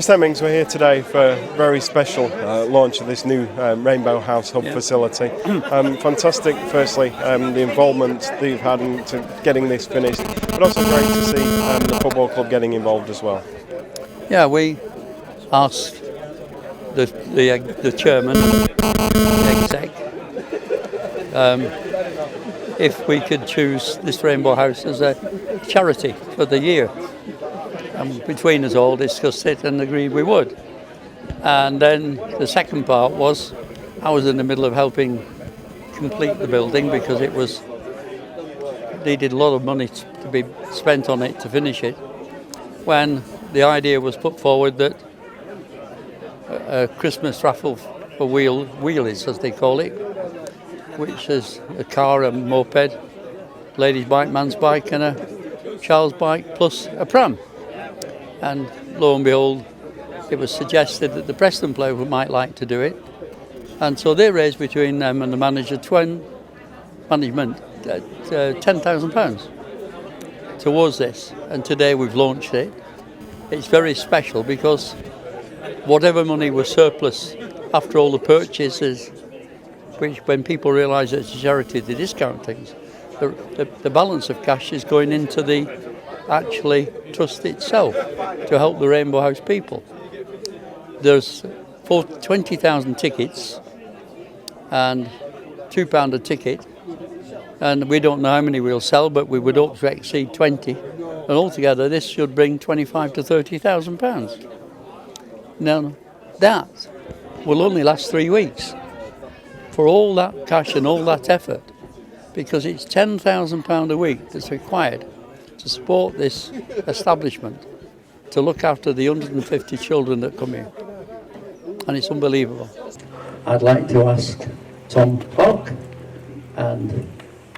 Mr Hemmings, we're here today for a very special launch of this new Rainbow House Hub facility. Fantastic, firstly, the involvement that you've had into getting this finished, but also great to see the football club getting involved as well. Yeah, we asked the chairman, the exec, if we could choose this Rainbow House as a charity for the year. And between us all discussed it and agreed we would. And then the second part was, I was in the middle of helping complete the building because it needed a lot of money to be spent on it to finish it, when the idea was put forward that a Christmas raffle for wheelies, as they call it, which is a car, a moped, lady's bike, man's bike and a child's bike plus a pram. And lo and behold, it was suggested that the Preston player might like to do it. And so they raised between them and the management £10,000 towards this. And today we've launched it. It's very special because whatever money was surplus after all the purchases, which when people realise it's a charity, they discount things. The balance of cash is going into the trust itself to help the Rainbow House people. There's 20,000 tickets and £2 a ticket, and we don't know how many we'll sell, but we would hope to exceed 20, and altogether this should bring £25,000 to £30,000. Now that will only last 3 weeks for all that cash and all that effort, because it's £10,000 a week that's required to support this establishment, to look after the 150 children that come here. And it's unbelievable. I'd like to ask Tom Clark and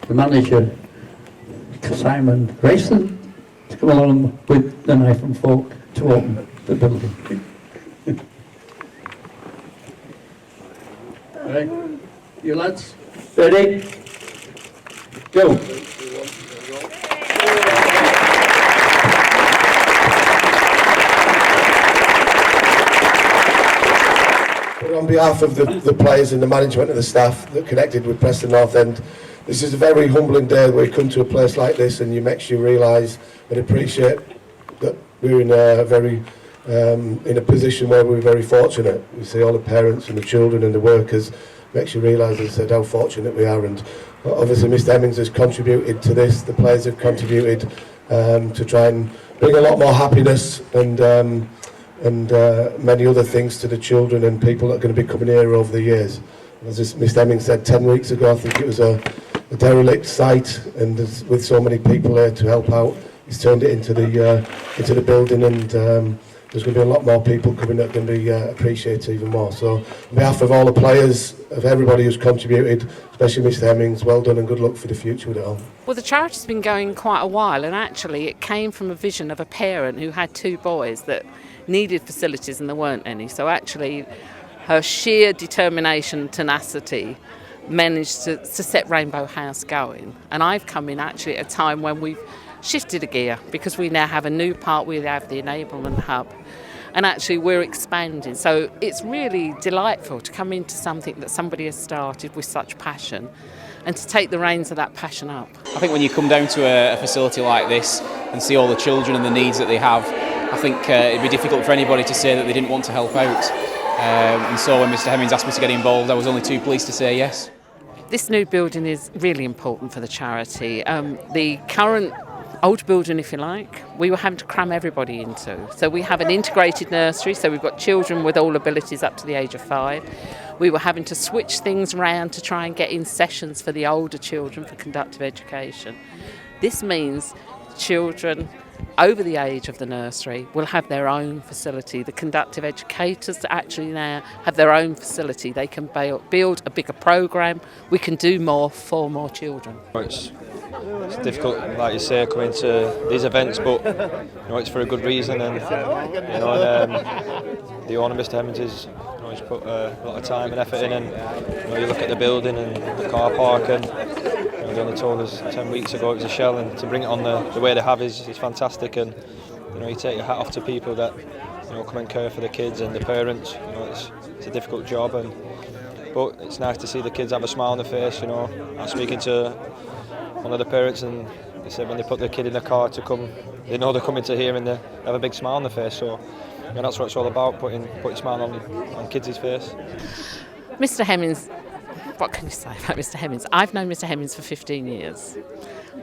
the manager, Simon Grayson, to come along with the knife and fork to open the building. All right, you lads, ready? Go. On behalf of the players and the management and the staff that connected with Preston North End, this is a very humbling day where you come to a place like this and it makes you realise and appreciate that we're in a position where we're very fortunate. We see all the parents and the children and the workers, makes you realise, as I said, how fortunate we are. And obviously Mr Hemmings has contributed to this, the players have contributed to try and bring a lot more happiness and many other things to the children and people that are going to be coming here over the years. As Mr Hemmings said 10 weeks ago, I think it was a derelict site, and with so many people here to help out, he's turned it into the building, and there's going to be a lot more people coming that are going to be appreciated even more. So on behalf of all the players, of everybody who's contributed, especially Mr Hemmings, well done and good luck for the future with it all. Well, the charity's been going quite a while, and actually it came from a vision of a parent who had 2 boys that needed facilities and there weren't any. So actually her sheer determination and tenacity managed to set Rainbow House going. And I've come in actually at a time when we've shifted a gear, because we now have a new part, we have the enablement hub, and actually we're expanding. So it's really delightful to come into something that somebody has started with such passion and to take the reins of that passion up. I think when you come down to a facility like this and see all the children and the needs that they have, I think it'd be difficult for anybody to say that they didn't want to help out. And so when Mr Hemmings asked me to get involved, I was only too pleased to say yes. This new building is really important for the charity. The current old building, if you like, we were having to cram everybody into. So we have an integrated nursery, so we've got children with all abilities up to the age of 5. We were having to switch things around to try and get in sessions for the older children for conductive education. This means children over the age of the nursery will have their own facility. The conductive educators actually now have their own facility. They can build a bigger programme. We can do more for more children. It's difficult, like you say, coming to these events, but it's for a good reason, and the owner, Mr Hemmings, he's put a lot of time and effort in, and you look at the building and the car park, and they only told us 10 weeks ago it was a shell, and to bring it on the way they have is fantastic. And you take your hat off to people that come and care for the kids and the parents. It's a difficult job, but it's nice to see the kids have a smile on their face. I was speaking to one of the parents, and they said when they put their kid in the car to come, they know they're coming to here, and they have a big smile on their face. So that's what it's all about, putting a smile on kids' face. Mr. Hemmings, what can you say about Mr. Hemmings? I've known Mr. Hemmings for 15 years.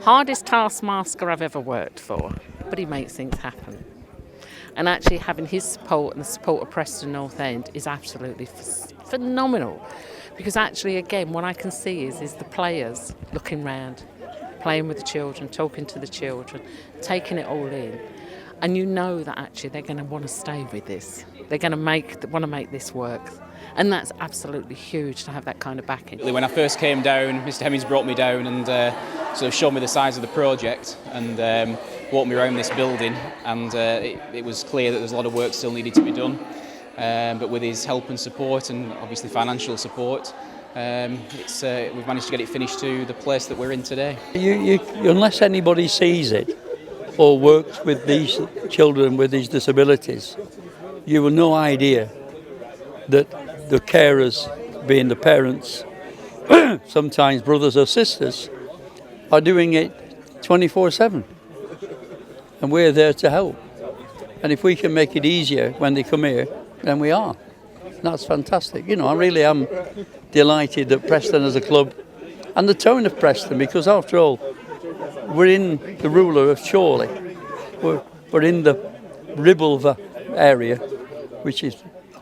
Hardest taskmaster I've ever worked for, but he makes things happen. And actually having his support and the support of Preston North End is absolutely phenomenal. Because actually, again, what I can see is the players looking round, playing with the children, talking to the children, taking it all in. And you know that actually they're going to want to stay with this. They're going to want to make this work. And that's absolutely huge to have that kind of backing. When I first came down, Mr. Hemmings brought me down and sort of showed me the size of the project and walked me around this building, and it was clear that there's a lot of work still needed to be done. But with his help and support, and obviously financial support, we've managed to get it finished to the place that we're in today. Unless anybody sees it or works with these children with these disabilities, you have no idea that the carers, being the parents, sometimes brothers or sisters, are doing it 24/7. And we're there to help. And if we can make it easier when they come here, then we are. That's fantastic. I really am delighted that Preston as a club, and the town of Preston, because after all, we're in the ruler of Chorley. We're in the Ribble area, which is,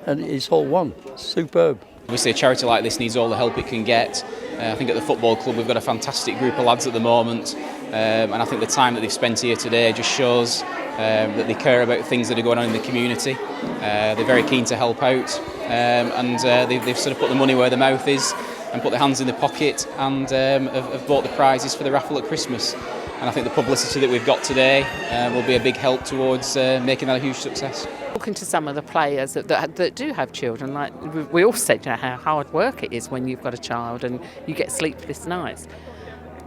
and it's all one. Superb. Obviously a charity like this needs all the help it can get. I think at the football club we've got a fantastic group of lads at the moment, and I think the time that they've spent here today just shows that they care about things that are going on in the community. They're very keen to help out, and they've sort of put the money where their mouth is and put their hands in their pocket, and have bought the prizes for the raffle at Christmas. And I think the publicity that we've got today will be a big help towards making that a huge success. Talking to some of the players that do have children, like we all said, how hard work it is when you've got a child and you get sleepless nights.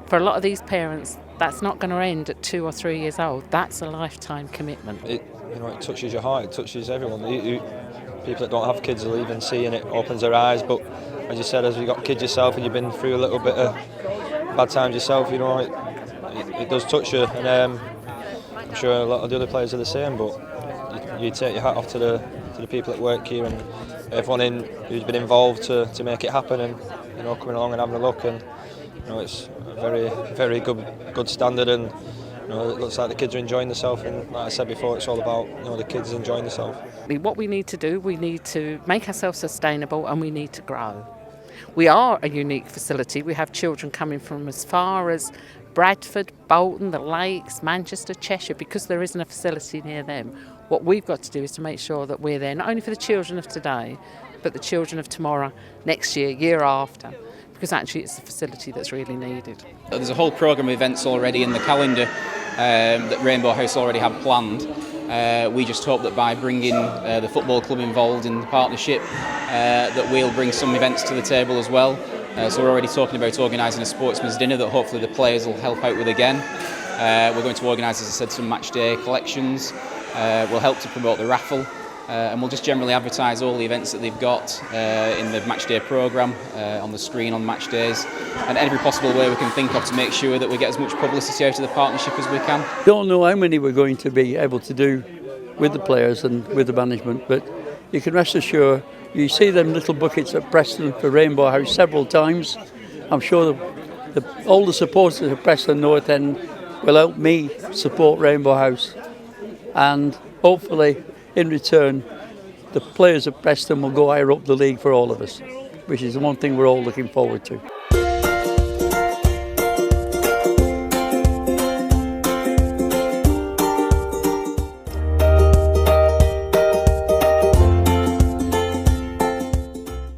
For a lot of these parents, that's not going to end at 2 or 3 years old. That's a lifetime commitment. It touches your heart. It touches everyone. People that don't have kids will even see, and it opens their eyes. But as you said, as you've got kids yourself and you've been through a little bit of bad times yourself, it does touch you. And I'm sure a lot of the other players are the same. But you take your hat off to the people that work here and everyone who's been involved to make it happen, and coming along and having a look, and it's a very, very good standard, and it looks like the kids are enjoying themselves, and like I said before, it's all about the kids enjoying themselves. What we need to do, we need to make ourselves sustainable, and we need to grow. We are a unique facility. We have children coming from as far as Bradford, Bolton, the Lakes, Manchester, Cheshire, because there isn't a facility near them. What we've got to do is to make sure that we're there, not only for the children of today, but the children of tomorrow, next year, year after, because actually it's the facility that's really needed. There's a whole programme of events already in the calendar that Rainbow House already had planned. We just hope that by bringing the football club involved in the partnership, that we'll bring some events to the table as well. So we're already talking about organising a sportsman's dinner that hopefully the players will help out with again. We're going to organise, as I said, some match day collections. We'll help to promote the raffle, and we'll just generally advertise all the events that they've got in the match day programme, on the screen on match days, and every possible way we can think of to make sure that we get as much publicity out of the partnership as we can. Don't know how many we're going to be able to do with the players and with the management, but you can rest assured, you see them little buckets at Preston for Rainbow House several times. I'm sure all the supporters of Preston North End will help me support Rainbow House, and hopefully in return the players of Preston will go higher up the league for all of us, which is the one thing we're all looking forward to.